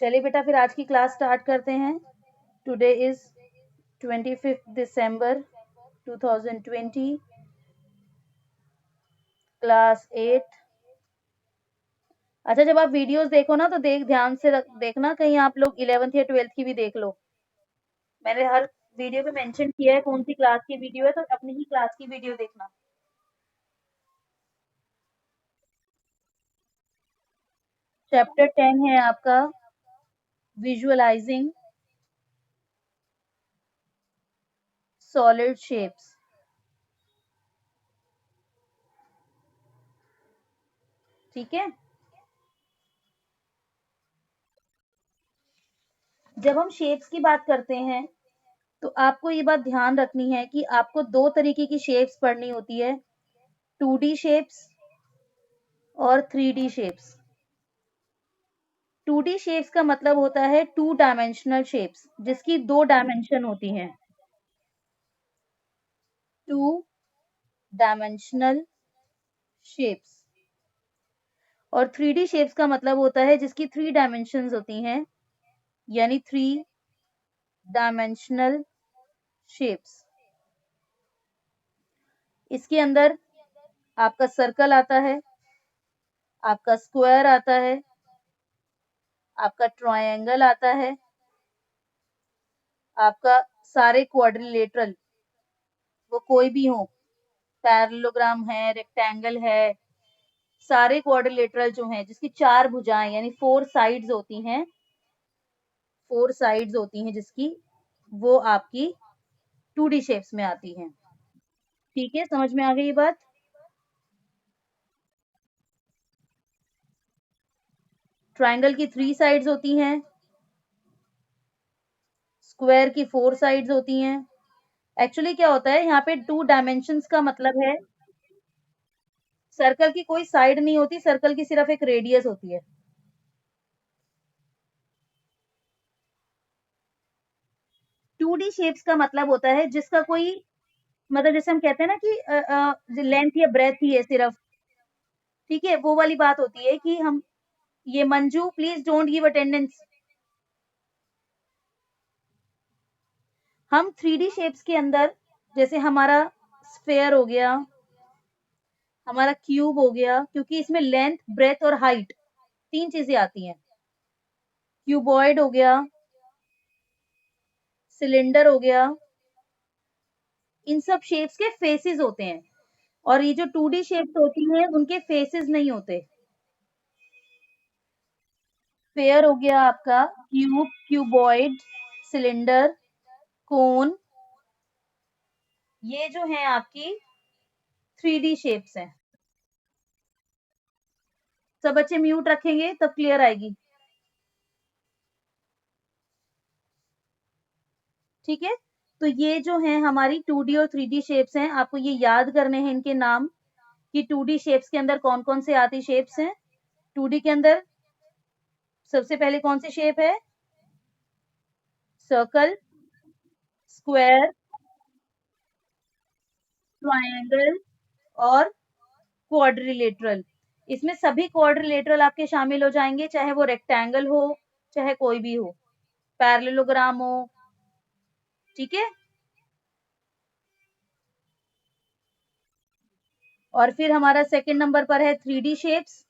चलिए बेटा फिर आज की क्लास स्टार्ट करते हैं। Today is 25 December 2020, class 8। अच्छा, जब आप वीडियोस देखो ना तो ध्यान से देखना, कहीं आप लोग 11th या 12th की भी देख लो। मैंने हर वीडियो पे मेंशन किया है कौन सी क्लास की वीडियो है, तो अपनी ही क्लास की वीडियो देखना। चैप्टर 10 है आपका विजुअलाइजिंग सॉलिड शेप्स। ठीक है, जब हम शेप्स की बात करते हैं तो आपको ये बात ध्यान रखनी है कि आपको दो तरीके की शेप्स पढ़नी होती है, 2D शेप्स और 3D शेप्स। 2D शेप्स का मतलब होता है टू डायमेंशनल शेप्स, जिसकी दो डायमेंशन होती हैं। Two dimensional shapes. और 3D शेप्स का मतलब होता है जिसकी थ्री डायमेंशंस होती हैं, यानी 3 डायमेंशनल शेप्स। इसके अंदर आपका सर्कल आता है, आपका स्क्वायर आता है, आपका ट्रायंगल आता है, आपका सारे क्वाड्रिलेटरल, वो कोई भी हो, पैरेललोग्राम है, रेक्टेंगल है, सारे क्वाड्रिलेटरल जो हैं जिसकी चार भुजाएं यानी 4 साइड्स होती हैं, 4 साइड्स होती हैं जिसकी, वो आपकी 2D शेप्स में आती हैं। ठीक है, समझ में आ गई ये बात? ट्रायंगल की 3 साइड्स होती हैं, स्क्वायर की 4 साइड्स होती हैं। एक्चुअली क्या होता है यहाँ पे 2 डायमेंशंस का मतलब है, सर्कल की कोई साइड नहीं होती, सर्कल की सिर्फ एक रेडियस होती है। 2D शेप्स का मतलब होता है जिसका कोई, मतलब जैसे हम कहते हैं ना कि लेंथ या ब्रेथ ही है सिर्फ, ठीक है, वो वाली बात होती है कि हम, ये Manju please don't give attendance. हम 3D शेप्स के अंदर, जैसे हमारा स्फेयर हो गया, हमारा क्यूब हो गया, क्योंकि इसमें लेंथ ब्रेथ और हाइट 3 चीजें आती हैं। क्यूबॉइड हो गया, सिलेंडर हो गया, इन सब शेप्स के फेसेस होते हैं, और ये जो 2D शेप्स होती हैं उनके फेसेस नहीं होते। स्फेयर हो गया आपका, क्यूब, क्यूबॉइड, सिलेंडर, कोन, ये जो है आपकी 3D शेप्स हैं। सब बच्चे म्यूट रखेंगे तब क्लियर आएगी। ठीक है, तो ये जो है हमारी 2D और 3D शेप्स हैं, आपको ये याद करने हैं इनके नाम, कि 2D शेप्स के अंदर कौन कौन से आती शेप्स हैं। 2D के अंदर सबसे पहले कौन सी शेप है? सर्कल, स्क्वायर, ट्रायंगल और क्वाड्रिलेटरल। इसमें सभी क्वाड्रिलेटरल आपके शामिल हो जाएंगे, चाहे वो रेक्टेंगल हो, चाहे कोई भी हो, पैरेललोग्राम हो। ठीक है, और फिर हमारा सेकंड नंबर पर है 3D शेप्स।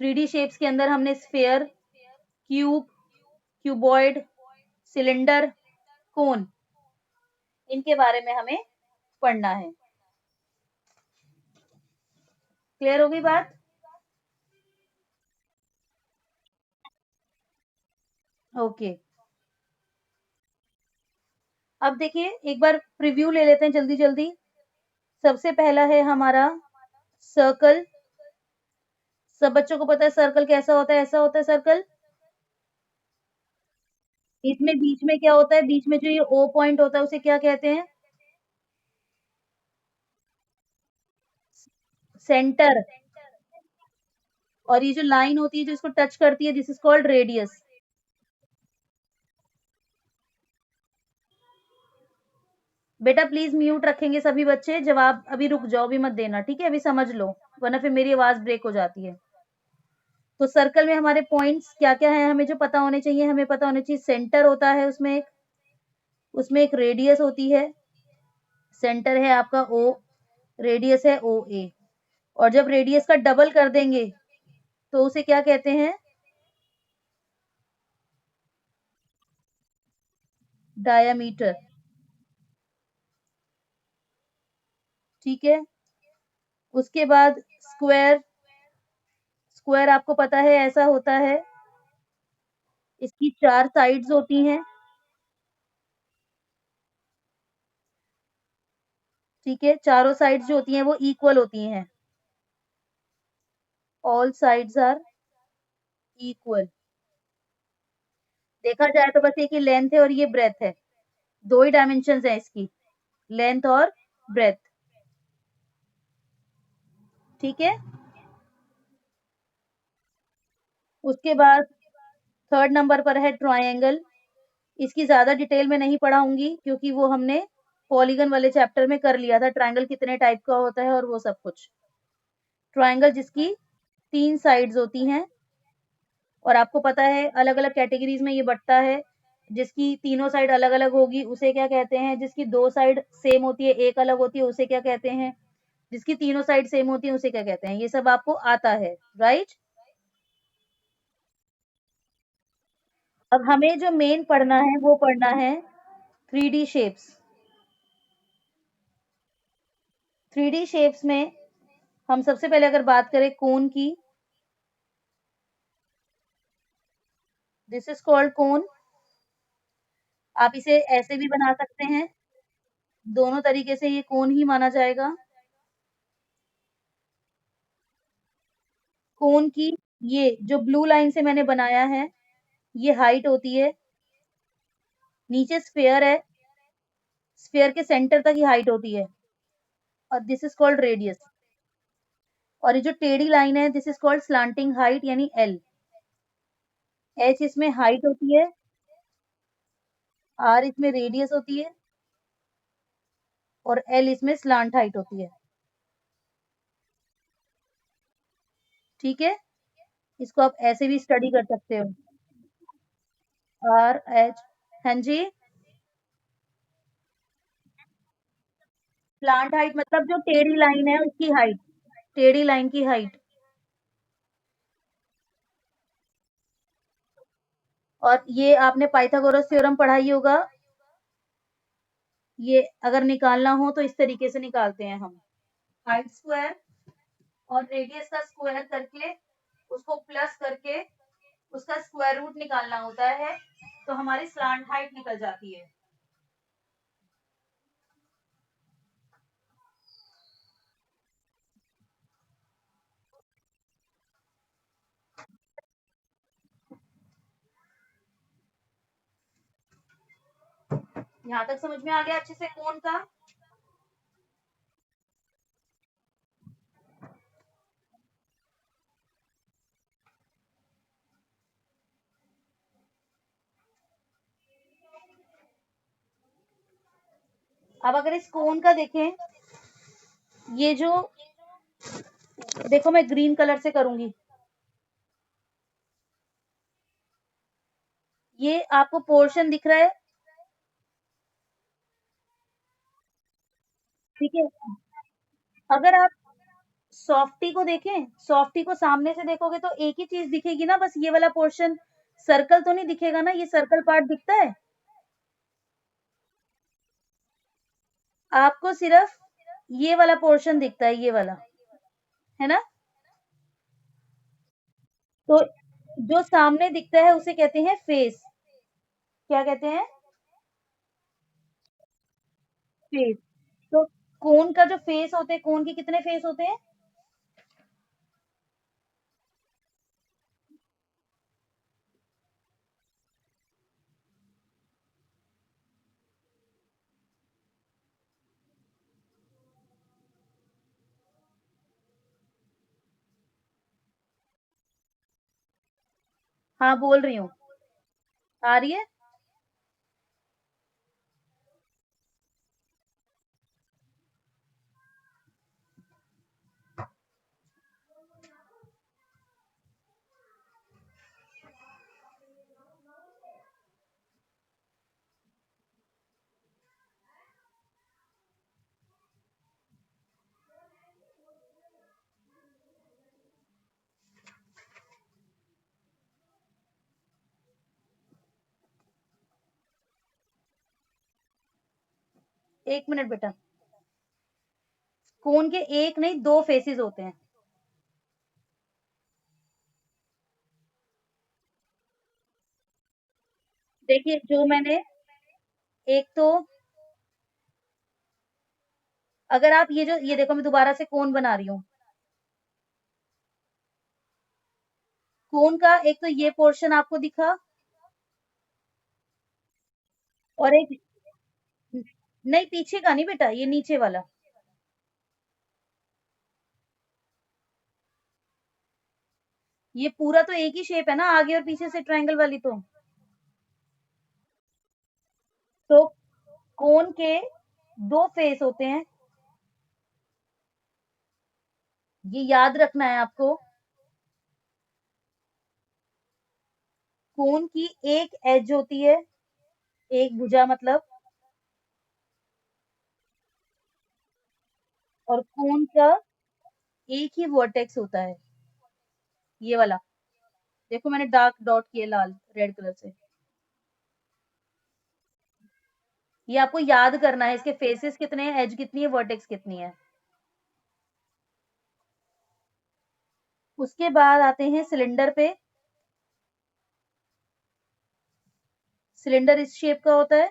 3D शेप्स के अंदर हमने स्फेयर, क्यूब, क्यूबॉइड, सिलेंडर, कोन, इनके बारे में हमें पढ़ना है। क्लियर हो गई बात? ओके, अब देखिए एक बार प्रीव्यू ले लेते हैं जल्दी जल्दी। सबसे पहला है हमारा सर्कल। सब बच्चों को पता है सर्कल कैसा होता है? ऐसा होता है सर्कल। इसमें बीच में क्या होता है? बीच में जो ये ओ पॉइंट होता है उसे क्या कहते हैं? सेंटर। और ये जो लाइन होती है जो इसको टच करती है, दिस इज कॉल्ड रेडियस। बेटा प्लीज म्यूट रखेंगे सभी बच्चे, जवाब अभी रुक जाओ, अभी मत देना, ठीक है, अभी समझ लो, वरना फिर मेरी आवाज ब्रेक हो जाती है। तो सर्कल में हमारे पॉइंट्स क्या-क्या हैं हमें जो पता होने चाहिए, हमें पता होना चाहिए सेंटर होता है उसमें एक रेडियस होती है, सेंटर है आपका O, रेडियस है OA और जब रेडियस का डबल कर देंगे तो उसे क्या कहते हैं? डायामीटर। ठीक है? उसके बाद स्क्वायर, स्क्वायर आपको पता है ऐसा होता है, इसकी 4 साइड्स होती हैं, ठीक है? चारों साइड्स जो होती हैं वो इक्वल होती हैं। All sides are equal. देखा जाए तो बस एक ही लेंथ है और ये ब्रेथ है, 2 ही डायमेंशंस हैं इसकी, लेंथ और ब्रेथ। ठीक है? उसके बाद थर्ड नंबर पर है ट्रायंगल। इसकी ज़्यादा डिटेल में नहीं पढ़ाऊँगी क्योंकि वो हमने पॉलीगन वाले चैप्टर में कर लिया था, ट्रायंगल कितने टाइप का होता है और वो सब कुछ। ट्रायंगल जिसकी 3 साइड्स होती हैं और आपको पता है अलग-अलग कैटेगरीज़ में ये बँटता है। जिसकी तीनों साइड अलग-अलग होगी उसे क्या कहते हैं? जिसकी 2 साइड सेम होती है, एक अलग होती है उसे क्या कहते हैं? जिसकी तीनों साइड सेम होती है उसे क्या कहते हैं? ये सब आपको आता है, राइट? अब हमें जो मेन पढ़ना है वो पढ़ना है 3D शेप्स। 3D शेप्स में हम सबसे पहले अगर बात करें कोन की, दिस इज कॉल्ड कोन। आप इसे ऐसे भी बना सकते हैं, दोनों तरीके से ये कोन ही माना जाएगा। कोन की ये जो ब्लू लाइन से मैंने बनाया है, ये हाइट होती है, नीचे स्फीयर है, स्फीयर के सेंटर तक ही हाइट होती है और दिस इज कॉल्ड रेडियस। और ये जो टेढ़ी लाइन है this is called slanting height यानी एल। एच इसमें हाइट होती है, आर इसमें रेडियस होती है और एल इसमें स्लांट हाइट होती है। ठीक है? इसको आप ऐसे भी स्टडी कर सकते हो। आर एच, हाँ जी। प्लांट हाइट मतलब जो टेढ़ी लाइन है उसकी हाइट, टेढ़ी लाइन की हाइट। और ये आपने पाइथागोरस थ्योरम पढ़ा ही होगा। ये अगर निकालना हो तो इस तरीके से निकालते हैं हम, हाइट स्क्वायर और रेडियस का स्क्वायर करके उसको प्लस करके उसका स्क्वायर रूट निकालना होता है तो हमारी स्लांट हाइट निकल जाती है। यहाँ तक समझ में आ गया अच्छे से कोण का? अब अगर इस कोण का देखें, ये जो देखो मैं ग्रीन कलर से करूंगी, ये आपको पोर्शन दिख रहा है, ठीक है? अगर आप सॉफ्टी को देखें, सॉफ्टी को सामने से देखोगे तो एक ही चीज दिखेगी ना, बस ये वाला पोर्शन, सर्कल तो नहीं दिखेगा ना, ये सर्कल पार्ट दिखता है आपको, सिर्फ ये वाला पोर्शन दिखता है, ये वाला, है ना? तो जो सामने दिखता है उसे कहते हैं फेस। क्या कहते हैं? फेस। तो कोन का जो फेस होते हैं, कोन के कितने फेस होते हैं? हाँ बोल रही हूँ, आ रही है। एक मिनट बेटा, कोन के एक नहीं 2 फेसेस होते हैं। देखिए जो मैंने, एक तो अगर आप ये देखो, मैं दोबारा से कोन बना रही हूँ। कोन का एक तो ये पोर्शन आपको दिखा, और एक नहीं, पीछे का नहीं बेटा, ये नीचे वाला। ये पूरा तो एक ही शेप है ना, आगे और पीछे से ट्रायंगल वाली तो कोन के 2 फेस होते हैं, ये याद रखना है आपको। कोन की एक एज होती है, एक भुजा मतलब, और कोन का एक ही वर्टेक्स होता है, ये वाला। देखो मैंने डार्क डॉट किए लाल रेड कलर से। ये आपको याद करना है, इसके फेसेस कितने हैं, एज कितनी है, वर्टेक्स कितनी है। उसके बाद आते हैं सिलेंडर पे। सिलेंडर इस शेप का होता है,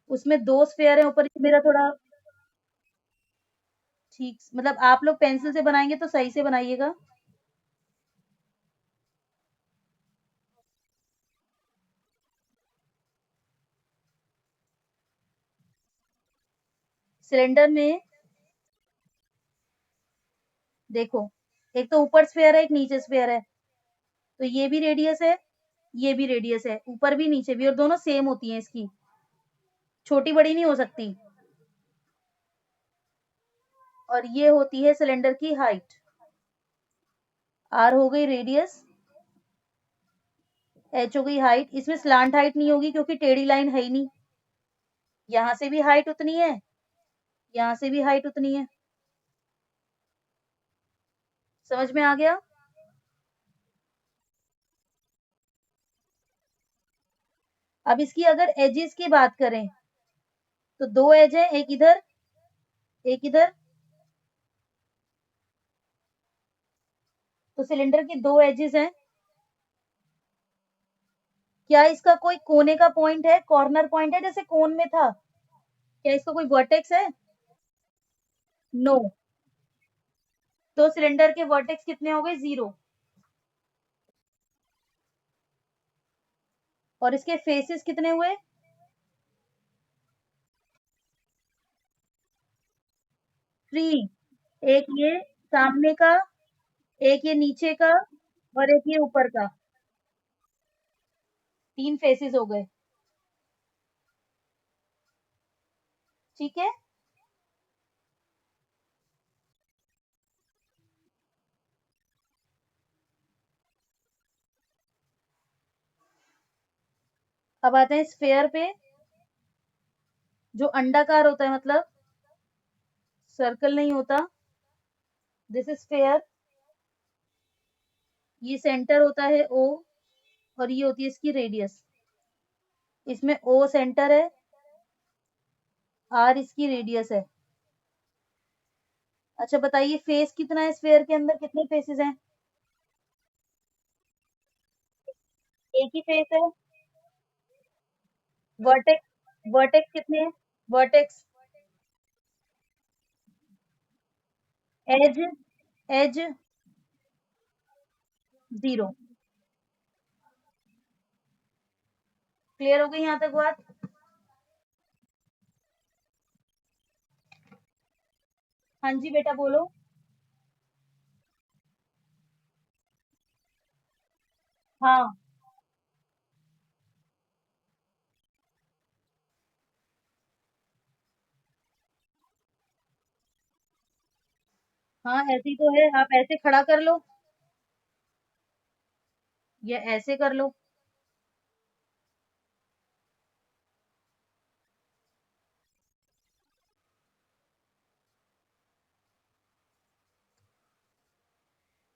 उसमें 2 स्फेयर है ऊपर। मेरा थोड़ा ठीक, मतलब आप लोग पेंसिल से बनाएंगे तो सही से बनाइएगा। सिलेंडर में देखो, एक तो ऊपर स्फेयर है, एक नीचे स्फेयर है, तो ये भी रेडियस है, ये भी रेडियस है, ऊपर भी नीचे भी, और दोनों सेम होती हैं इसकी, छोटी बड़ी नहीं हो सकती। और ये होती है सिलेंडर की हाइट। आर हो गई रेडियस, एच हो गई हाइट। इसमें स्लांट हाइट नहीं होगी क्योंकि टेढ़ी लाइन है ही नहीं। यहां से भी हाइट उतनी है, यहां से भी हाइट उतनी है। समझ में आ गया। अब इसकी अगर एजेस की बात करें तो 2 एज है, एक इधर एक इधर, तो सिलेंडर की 2 एजेस हैं। क्या इसका कोई कोने का पॉइंट है, कॉर्नर पॉइंट है जैसे कोन में था? क्या इसका कोई वर्टेक्स है? नो। तो सिलेंडर के वर्टेक्स कितने हो गए, 0। और इसके फेसेस कितने हुए? 3। एक ये सामने का, एक ये नीचे का, और एक ये ऊपर का। 3 फेसेस हो गए। ठीक है। अब आते हैं स्फेयर पे। जो अंडाकार होता है, मतलब सर्कल नहीं होता, दिस इज स्फेयर। ये सेंटर होता है ओ, और ये होती है इसकी रेडियस। इसमें ओ सेंटर है, आर इसकी रेडियस है। अच्छा बताइए, फेस कितना है स्फेयर के अंदर, कितने फेसेस हैं? एक ही फेस है। वर्टेक्स, वर्टेक्स कितने हैं? Vertex, as, as 0। क्लियर हो गई यहाँ तक बात? हाँ जी बेटा बोलो। हाँ हाँ, ऐसी तो है, आप ऐसे खड़ा कर लो या ऐसे कर लो।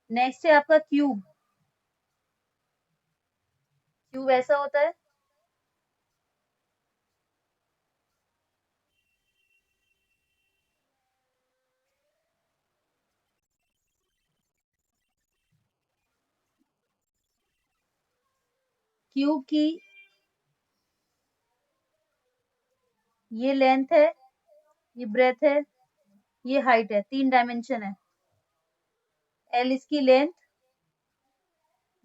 नेक्स्ट है आपका क्यूब। क्यूब ऐसा होता है, क्यूब की ये लेंथ है, ये ब्रेथ है, ये हाइट है, 3 डायमेंशन है। एल इसकी लेंथ,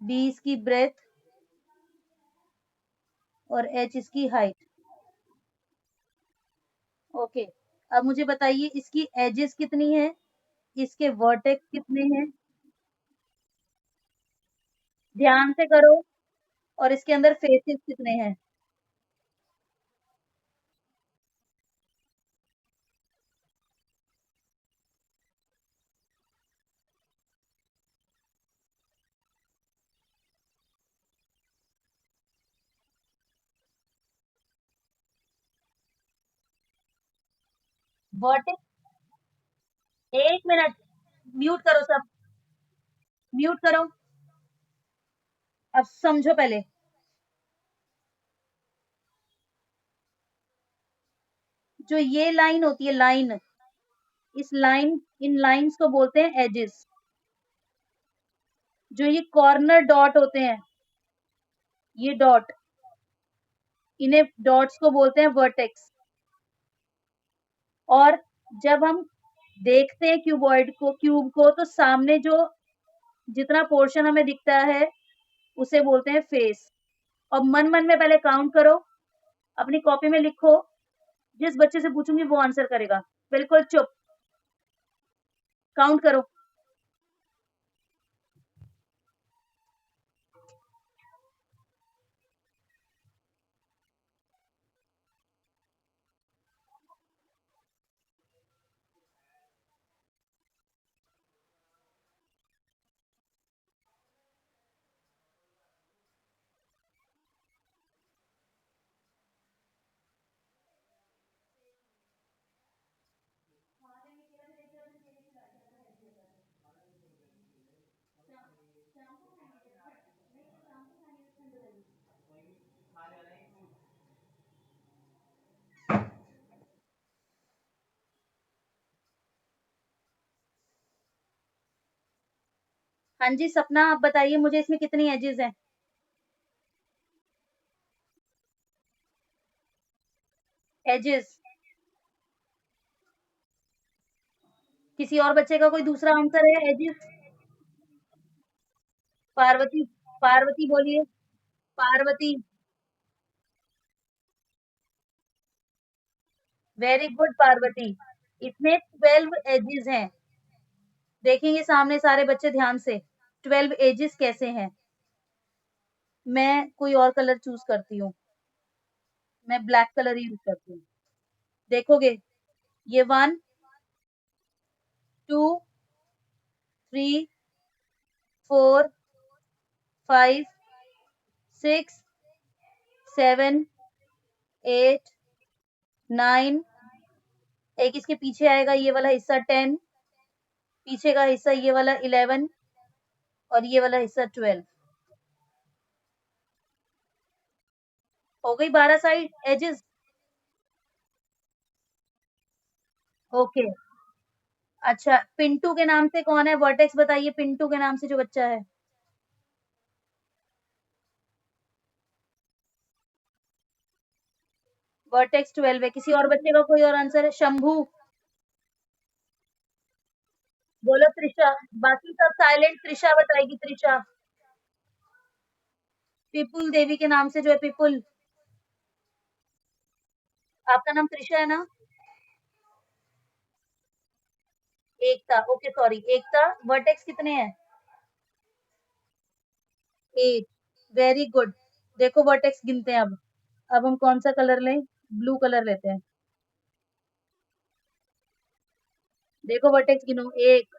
बी इसकी ब्रेथ और एच इसकी हाइट। ओके, अब मुझे बताइए इसकी एजेस कितनी है, इसके वर्टेक्स कितने हैं, ध्यान से करो, और इसके अंदर फेसेस कितने हैं। वर्टेक्स, एक मिनट, म्यूट करो सब, म्यूट करो। अब समझो पहले, जो ये लाइन होती है, लाइन, इस लाइन, इन लाइंस को बोलते हैं एजेस। जो ये कॉर्नर डॉट होते हैं, ये डॉट, इन्हें डॉट्स को बोलते हैं वर्टेक्स। और जब हम देखते हैं क्यूबॉइड को, क्यूब को, तो सामने जो जितना पोर्शन हमें दिखता है उसे बोलते हैं फेस। और मन मन में पहले काउंट करो, अपनी कॉपी में लिखो, जिस बच्चे से पूछूंगी वो आंसर करेगा। बिल्कुल चुप, काउंट करो। हाँ जी सपना, आप बताइए मुझे इसमें कितनी एजेस हैं। एजेस, किसी और बच्चे का कोई दूसरा आंसर है एजेस। पार्वती, पार्वती बोलिए, पार्वती। वेरी गुड पार्वती, इसमें 12 एजेस हैं। देखेंगे सामने सारे बच्चे ध्यान से, 12 एजेस कैसे हैं। मैं कोई और कलर चूज करती हूँ, मैं ब्लैक कलर यूज करती हूँ। देखोगे, ये 1, 2, 3, 4, 5, 6, 7, 8, 9, एक इसके पीछे आएगा ये वाला हिस्सा 10, पीछे का हिस्सा ये वाला 11 और ये वाला हिस्सा 12। हो गई 12 साइड एजेस। ओके, अच्छा पिंटू के नाम से कौन है, वर्टेक्स बताइए, पिंटू के नाम से जो बच्चा है। वर्टेक्स 12 है, किसी और बच्चे का कोई और आंसर है। शंभू, बोलो त्रिशा, बाकी सब साइलेंट, त्रिशा बताएगी, त्रिशा। पिपुल देवी के नाम से जो है, पिपुल, आपका नाम त्रिशा है ना। एकता, ओके सॉरी, एकता, वर्टेक्स कितने हैं। 8, वेरी गुड। देखो वर्टेक्स गिनते हैं अब हम कौन सा कलर लें, ब्लू कलर लेते हैं। देखो वर्टेक्स गिनो, 1,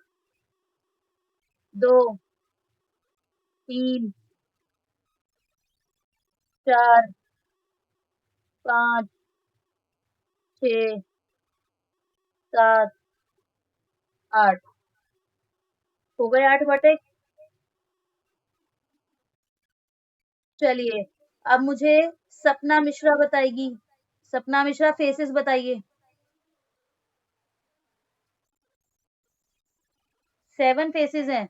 2, 3, 4, 5, 6, 7, 8, हो गए 8 वर्टेक्स। चलिए, अब मुझे सपना मिश्रा बताएगी, सपना मिश्रा फेसेस बताइए। 7 फेसेस हैं,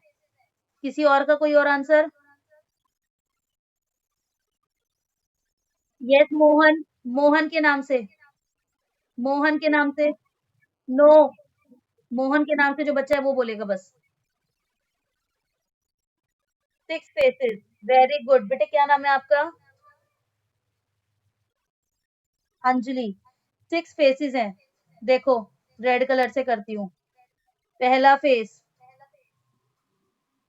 किसी और का कोई और आंसर। यस मोहन, मोहन के नाम से, मोहन के नाम से। नो, मोहन के नाम से जो बच्चा है वो बोलेगा बस। 6 फेसेस, वेरी गुड बेटे। क्या नाम है आपका? अंजलि। 6 फेसेस हैं। देखो, रेड कलर से करती हूँ। पहला फेस,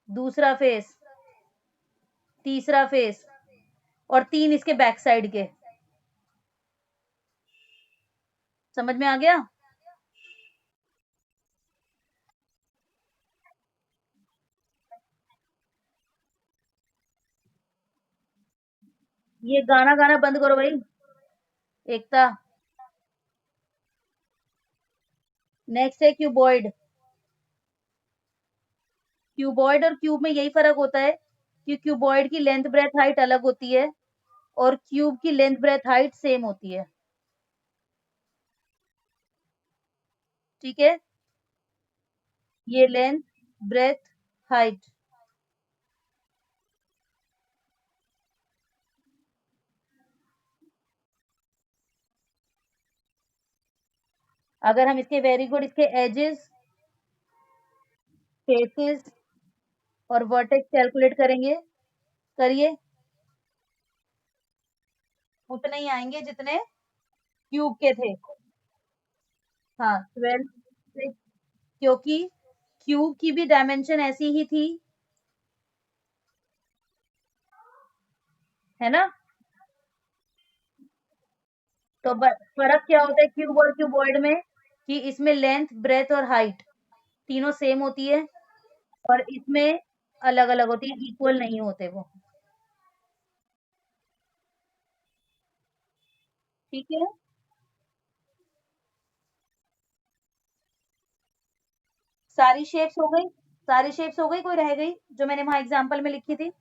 दूसरा फेस, तीसरा फेस, और 3 इसके बैक साइड के। समझ में आ गया? ये गाना गाना बंद करो भाई। एकता। नेक्स्ट है क्यूबॉइड। क्यूबॉइड और क्यूब में यही फर्क होता है कि क्यूबॉइड की लेंथ ब्रेथ हाइट अलग होती है और क्यूब की लेंथ ब्रेथ हाइट सेम होती है। ठीक है, ये लेंथ ब्रेथ हाइट। अगर हम इसके वेरी गुड इसके एजेस, फेसेस और वर्टेक्स कैलकुलेट करेंगे, करिए। उतने ही आएंगे जितने क्यूब के थे। हाँ 12, क्योंकि क्यूब की भी डायमेंशन ऐसी ही थी, है ना? तो फर्क क्या होता है क्यूब और क्यूबॉइड में, कि इसमें लेंथ ब्रेथ और हाइट तीनों सेम होती है और इसमें अलग अलग होती है, इक्वल नहीं होते वो। ठीक है, सारी शेप्स हो गई, सारी शेप्स हो गई, कोई रह गई जो मैंने वहां एग्जांपल में लिखी थी?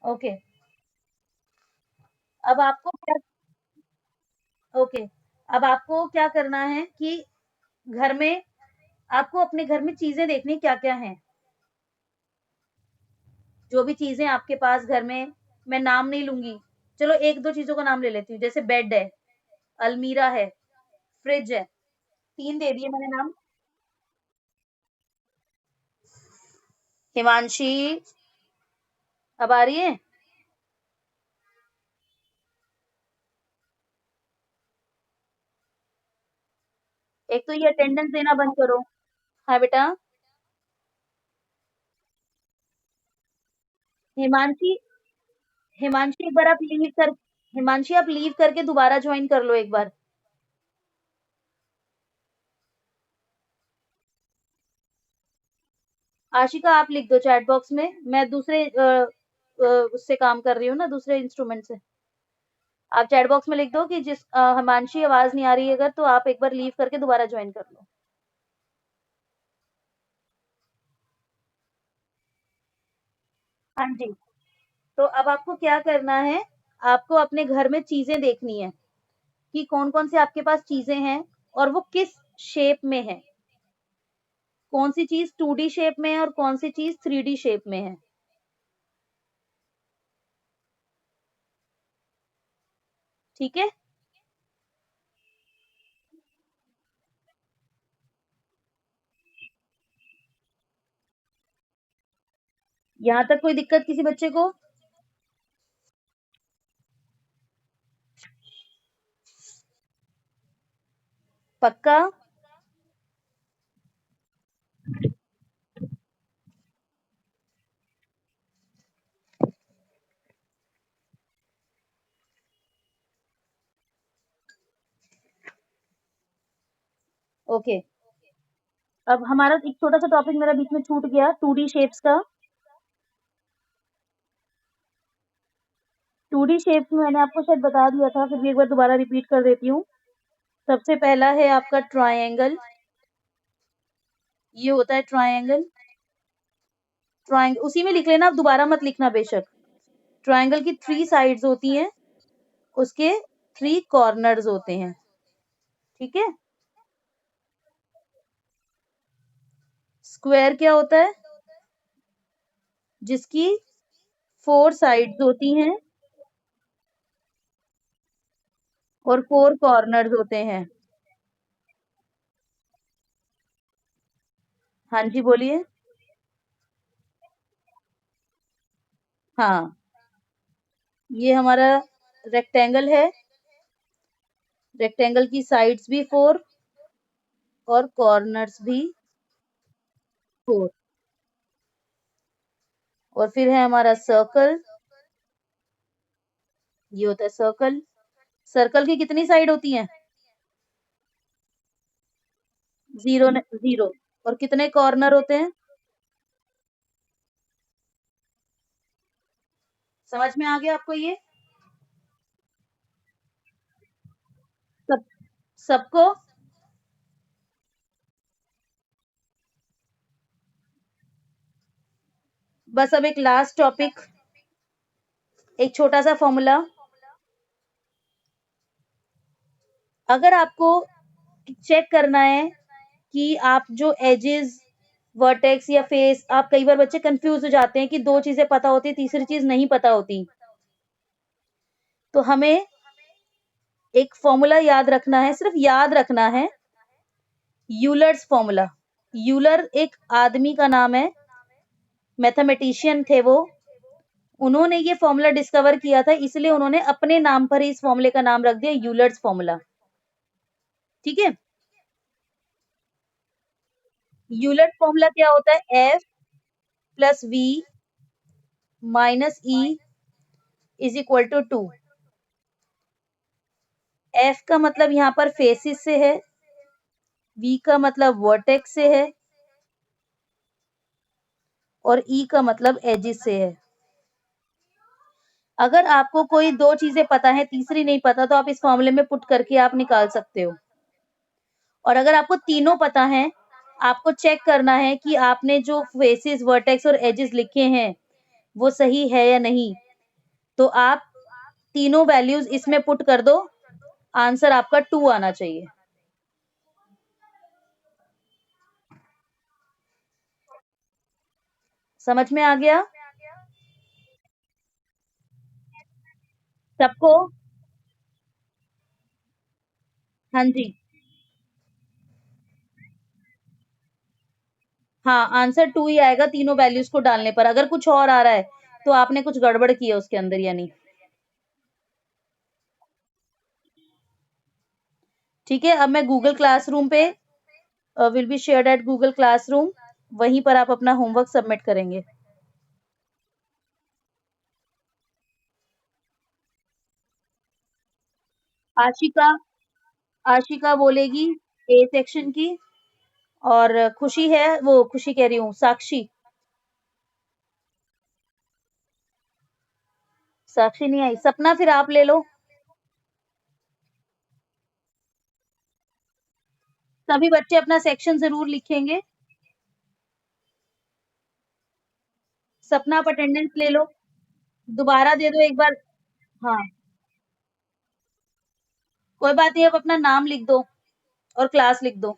ओके। अब आपको क्या, ओके, अब आपको क्या करना है कि घर में, आपको अपने घर में चीजें देखनी क्या क्या हैं। जो भी चीजें आपके पास घर में, मैं नाम नहीं लूंगी, चलो एक दो चीजों का नाम ले लेती हूँ। जैसे बेड है, अलमीरा है, फ्रिज है। 3 दे दिए मैंने नाम। हिमांशी, अब आ रही है? एक तो ये अटेंडेंस देना बंद करो। हाँ बेटा। हिमांशी, हिमांशी एक बार आप लीव कर, हिमांशी आप लीव करके दोबारा ज्वाइन कर लो एक बार। आशिका आप लिख दो चैट बॉक्स में, मैं दूसरे उससे काम कर रही हूँ ना, दूसरे इंस्ट्रूमेंट से। आप चैट बॉक्स में लिख दो कि जिस हिमांशी आवाज नहीं आ रही है अगर, तो आप एक बार लीव करके दोबारा ज्वाइन कर लो। हाँ जी। तो अब आपको क्या करना है, आपको अपने घर में चीजें देखनी है कि कौन कौन से आपके पास चीजें हैं और वो किस शेप में है। कौन सी चीज 2D शेप में है और कौन सी चीज 3D शेप में है। ठीक है, यहाँ तक कोई दिक्कत किसी बच्चे को? पक्का? ओके। अब हमारा एक छोटा सा टॉपिक मेरा बीच में छूट गया, 2D शेप्स का। 2D शेप्स में मैंने आपको शायद बता दिया था, फिर भी एक बार दोबारा रिपीट कर देती हूँ। सबसे पहला है आपका ट्रायंगल। ये होता है ट्रायंगल। ट्रायंगल उसी में लिख लेना, आप दोबारा मत लिखना बेशक। ट्रायंगल की 3 साइड्स होती हैं, उसके 3 कॉर्नर्स होते हैं। ठीक है। स्क्वायर क्या होता है? जिसकी 4 साइड्स होती हैं और 4 कॉर्नर्स होते हैं। हाँ जी, बोलिए। हाँ, ये हमारा रेक्टेंगल है। रेक्टेंगल की साइड्स भी 4 और कॉर्नर्स भी 4। और फिर है हमारा सर्कल। ये होता है सर्कल। सर्कल की कितनी साइड होती हैं? 0। और कितने कॉर्नर होते हैं? समझ में आ गया आपको ये? सब सबको? बस अब एक लास्ट टॉपिक, एक छोटा सा फॉर्मूला। अगर आपको चेक करना है कि आप जो एजेस, वर्टेक्स या फेस, आप कई बार बच्चे कंफ्यूज हो जाते हैं कि 2 चीजें पता होती है, तीसरी चीज नहीं पता होती। तो हमें एक फॉर्मूला याद रखना है, सिर्फ याद रखना है, यूलर्स फॉर्मूला। यूलर एक आदमी का नाम है, मैथमेटिशियन थे वो। उन्होंने ये फॉर्मूला डिस्कवर किया था, इसलिए उन्होंने अपने नाम पर ही इस फॉर्मूले का नाम रख दिया यूलर्स फॉर्मूला। ठीक है? यूलर फॉर्मूला क्या होता है? F plus V minus E is equal to 2। F का मतलब यहाँ पर फेसिस से है, वी का मतलब वर्टेक्स से है, और ई का मतलब एजिस से है। अगर आपको कोई 2 चीजें पता है, तीसरी नहीं पता, तो आप इस फॉर्मूले में पुट करके आप निकाल सकते हो। और अगर आपको तीनों पता है, आपको चेक करना है कि आपने जो फेसिस, वर्टेक्स और एजेस लिखे हैं वो सही है या नहीं, तो आप तीनों वैल्यूज इसमें पुट कर दो। आंसर आपका 2 आना चाहिए। समझ में आ गया सबको? हाँ जी। हाँ, आंसर 2 ही आएगा तीनों वैल्यूज को डालने पर। अगर कुछ और आ रहा है तो आपने कुछ गड़बड़ की है उसके अंदर, यानी। ठीक है, अब मैं गूगल क्लासरूम पे will be shared at Google classroom, वहीं पर आप अपना होमवर्क सबमिट करेंगे। आशिका आशिका बोलेगी ए सेक्शन की, और खुशी है, वो खुशी कह रही हूँ, साक्षी। साक्षी नहीं आई। सपना, फिर आप ले लो। सभी बच्चे अपना सेक्शन जरूर लिखेंगे। सपना, आप अटेंडेंस ले लो। दोबारा दे दो एक बार। हाँ, कोई बात नहीं, अब अपना नाम लिख दो और क्लास लिख दो।